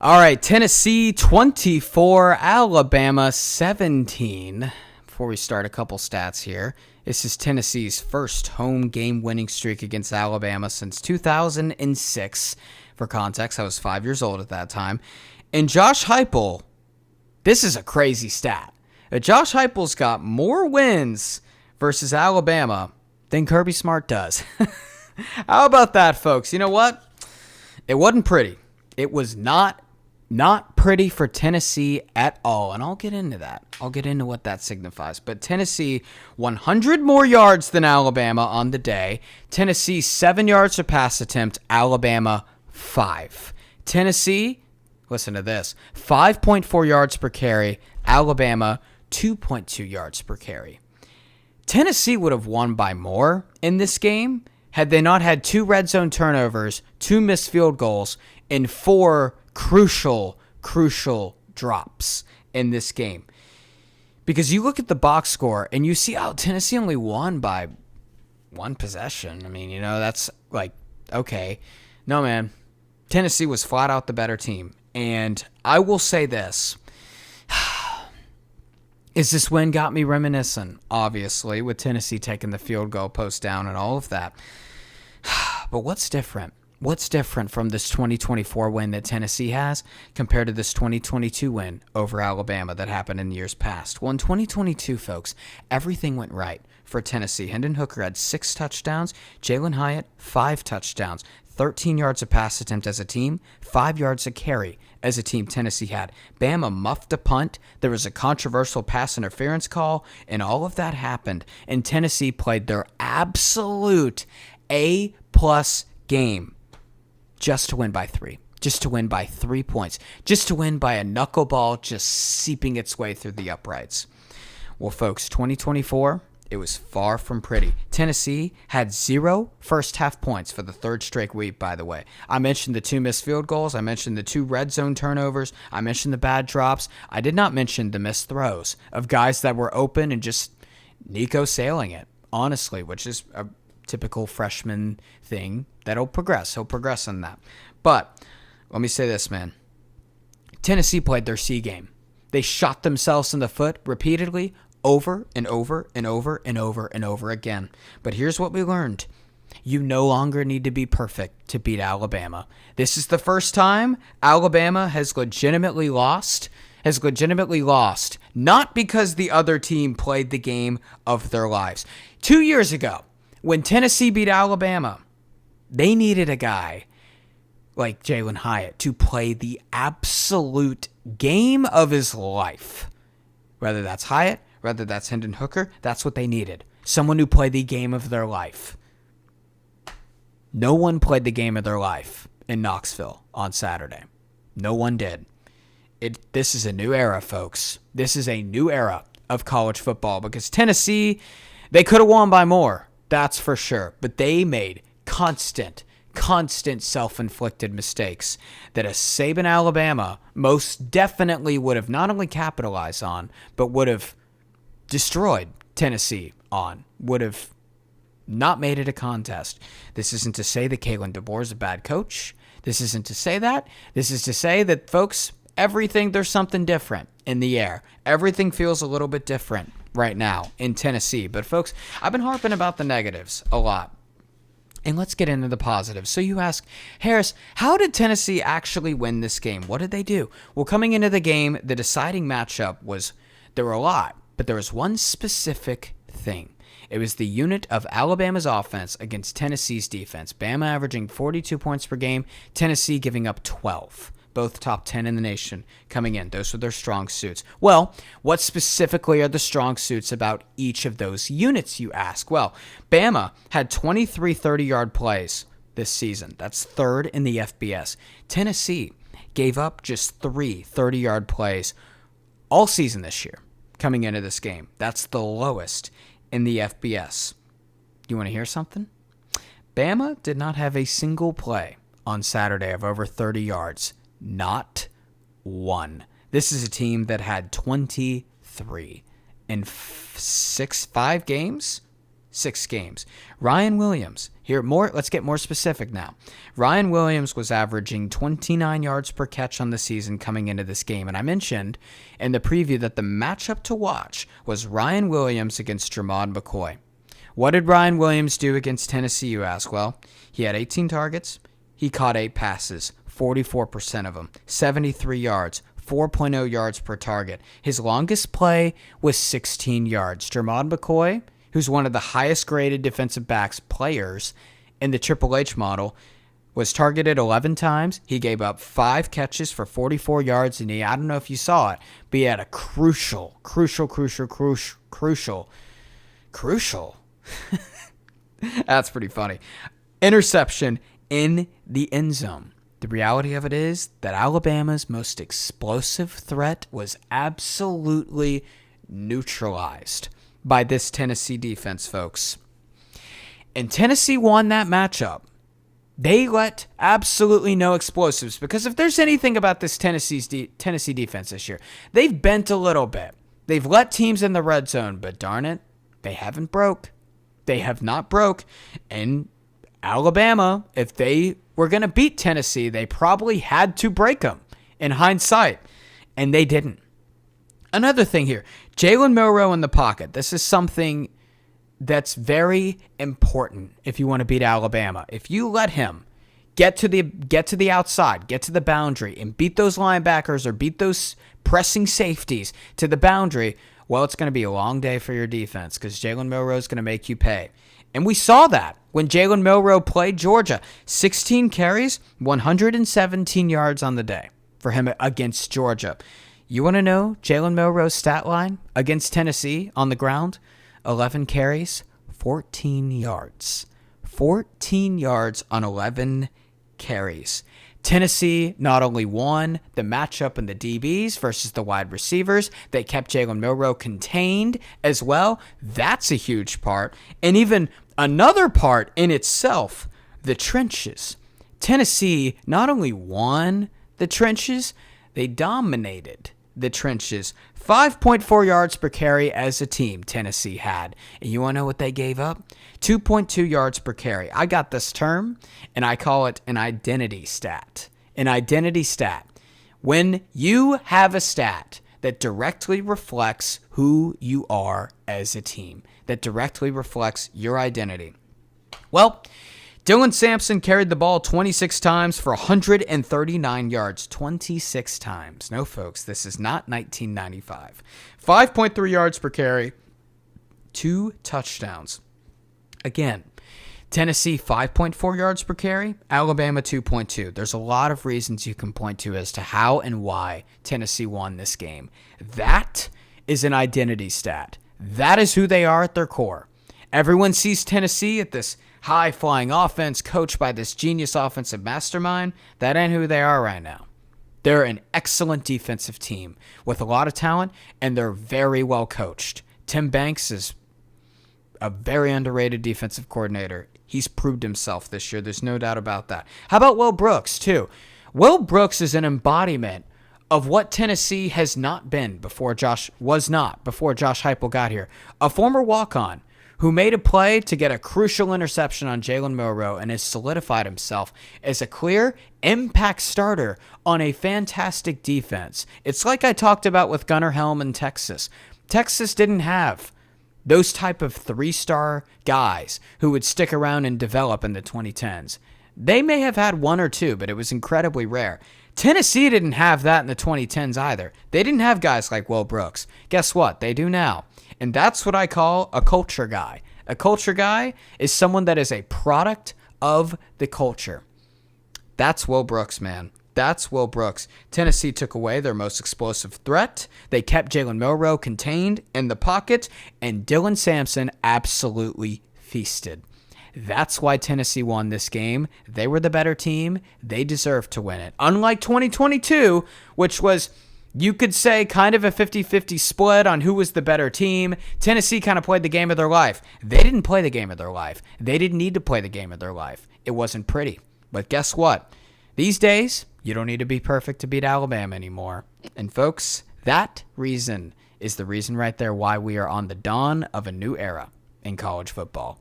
All right, Tennessee 24, Alabama 17. Before we start, a couple stats here. This is Tennessee's first home game winning streak against Alabama since 2006. For context, I was 5 years old at that time. And Josh Heupel, this is a crazy stat. Josh Heupel's got more wins versus Alabama than Kirby Smart does. How about that, folks? You know what? It wasn't pretty. It was not pretty for Tennessee at all, and I'll get into that. I'll get into what that signifies. But Tennessee, 100 more yards than Alabama on the day. Tennessee, 7 yards per pass attempt. Alabama, 5. Tennessee, listen to this, 5.4 yards per carry. Alabama, 2.2 yards per carry. Tennessee would have won by more in this game had they not had 2 red zone turnovers, 2 missed field goals, and 4 crucial drops in this game. Because you look at the box score and you see, Tennessee only won by 1 possession. I mean, that's like, okay. No, man. Tennessee was flat out the better team. And I will say this. Is this win got me reminiscent, obviously, with Tennessee taking the field goal post down and all of that. But what's different? What's different from this 2024 win that Tennessee has compared to this 2022 win over Alabama that happened in years past? Well, in 2022, folks, everything went right for Tennessee. Hendon Hooker had 6 touchdowns. Jalen Hyatt, 5 touchdowns. 13 yards a pass attempt as a team. 5 yards a carry as a team Tennessee had. Bama muffed a punt. There was a controversial pass interference call, and all of that happened. And Tennessee played their absolute A-plus game. Just to win by 3. Just to win by 3 points. Just to win by a knuckleball just seeping its way through the uprights. Well, folks, 2024, it was far from pretty. Tennessee had 0 first-half points for the 3rd straight week, by the way. I mentioned the 2 missed field goals. I mentioned the 2 red zone turnovers. I mentioned the bad drops. I did not mention the missed throws of guys that were open and just Nico sailing it, honestly, which is a typical freshman thing that'll progress. He'll progress on that. But let me say this, man. Tennessee played their C game. They shot themselves in the foot repeatedly over and over and over and over and over again. But here's what we learned. You no longer need to be perfect to beat Alabama. This is the first time Alabama has legitimately lost, not because the other team played the game of their lives. 2 years ago, when Tennessee beat Alabama, they needed a guy like Jalen Hyatt to play the absolute game of his life. Whether that's Hyatt, whether that's Hendon Hooker, that's what they needed. Someone who played the game of their life. No one played the game of their life in Knoxville on Saturday. No one did. This is a new era, folks. This is a new era of college football because Tennessee, they could have won by more. That's for sure. But they made constant self-inflicted mistakes that a Saban Alabama most definitely would have not only capitalized on, but would have destroyed Tennessee on, would have not made it a contest. This isn't to say that Kalen DeBoer is a bad coach. This isn't to say that. This is to say that, folks, there's something different in the air. Everything feels a little bit different right now in Tennessee. But, folks, I've been harping about the negatives a lot. And let's get into the positives. So you ask, Harris, how did Tennessee actually win this game? What did they do? Well, coming into the game, the deciding matchup was, there were a lot, but there was one specific thing. It was the unit of Alabama's offense against Tennessee's defense. Bama averaging 42 points per game, Tennessee giving up 12. Both top 10 in the nation coming in. Those were their strong suits. Well, what specifically are the strong suits about each of those units, you ask? Well, Bama had 23 30-yard plays this season. That's 3rd in the FBS. Tennessee gave up just 3 30-yard plays all season this year coming into this game. That's the lowest in the FBS. You want to hear something? Bama did not have a single play on Saturday of over 30 yards. Not one. This is a team that had 23 in 5 games. 6 games. Ryan Williams, let's get more specific now. Ryan Williams was averaging 29 yards per catch on the season coming into this game. And I mentioned in the preview that the matchup to watch was Ryan Williams against Jermod McCoy. What did Ryan Williams do against Tennessee, you ask? Well, he had 18 targets. He caught 8 passes, 44% of them, 73 yards, 4.0 yards per target. His longest play was 16 yards. Jermod McCoy, who's one of the highest graded defensive backs players in the Triple H model, was targeted 11 times. He gave up 5 catches for 44 yards, and I don't know if you saw it, but he had a crucial that's pretty funny, interception in the end zone. The reality of it is that Alabama's most explosive threat was absolutely neutralized by this Tennessee defense, folks. And Tennessee won that matchup. They let absolutely no explosives, because if there's anything about this Tennessee defense this year, they've bent a little bit. They've let teams in the red zone, but darn it, they haven't broke. They have not broke. And Alabama, if they were going to beat Tennessee, they probably had to break them in hindsight, and they didn't. Another thing here, Jalen Milroe in the pocket. This is something that's very important if you want to beat Alabama. If you let him get to the outside, get to the boundary, and beat those linebackers or beat those pressing safeties to the boundary, well, it's going to be a long day for your defense, because Jalen Milroe is going to make you pay. And we saw that when Jalen Milroe played Georgia. 16 carries, 117 yards on the day for him against Georgia. You want to know Jalen Milroe's stat line against Tennessee on the ground? 11 carries, 14 yards. 14 yards on 11 carries. Tennessee not only won the matchup in the DBs versus the wide receivers, they kept Jalen Milroe contained as well. That's a huge part. And even another part in itself, the trenches. Tennessee not only won the trenches, they dominated the trenches. 5.4 yards per carry as a team Tennessee had. And you want to know what they gave up? 2.2 yards per carry. I got this term, and I call it an identity stat. An identity stat. When you have a stat that directly reflects who you are as a team, that directly reflects your identity. Well, Dylan Sampson carried the ball 26 times for 139 yards. 26 times. No, folks, this is not 1995. 5.3 yards per carry. 2 touchdowns. Again, Tennessee 5.4 yards per carry. Alabama 2.2. There's a lot of reasons you can point to as to how and why Tennessee won this game. That is an identity stat. That is who they are at their core. Everyone sees Tennessee at this high-flying offense coached by this genius offensive mastermind. That ain't who they are right now. They're an excellent defensive team with a lot of talent, and they're very well coached. Tim Banks is a very underrated defensive coordinator. He's proved himself this year. There's no doubt about that. How about Will Brooks, too? Will Brooks is an embodiment of what Tennessee has not been before Josh Heupel got here. A former walk-on who made a play to get a crucial interception on Jalen Milroe and has solidified himself as a clear impact starter on a fantastic defense. It's like I talked about with Gunnar Helm in Texas. Texas didn't have those type of 3-star guys who would stick around and develop in the 2010s. They may have had 1 or 2, but it was incredibly rare. Tennessee didn't have that in the 2010s either. They didn't have guys like Will Brooks. Guess what? They do now. And that's what I call a culture guy. A culture guy is someone that is a product of the culture. That's Will Brooks, man. That's Will Brooks. Tennessee took away their most explosive threat. They kept Jalen Milroe contained in the pocket, and Dylan Sampson absolutely feasted. That's why Tennessee won this game. They were the better team. They deserved to win it. Unlike 2022, which was, you could say, kind of a 50-50 split on who was the better team. Tennessee kind of played the game of their life. They didn't play the game of their life. They didn't need to play the game of their life. It wasn't pretty. But guess what? These days, you don't need to be perfect to beat Alabama anymore. And folks, that reason is the reason right there why we are on the dawn of a new era. in college football.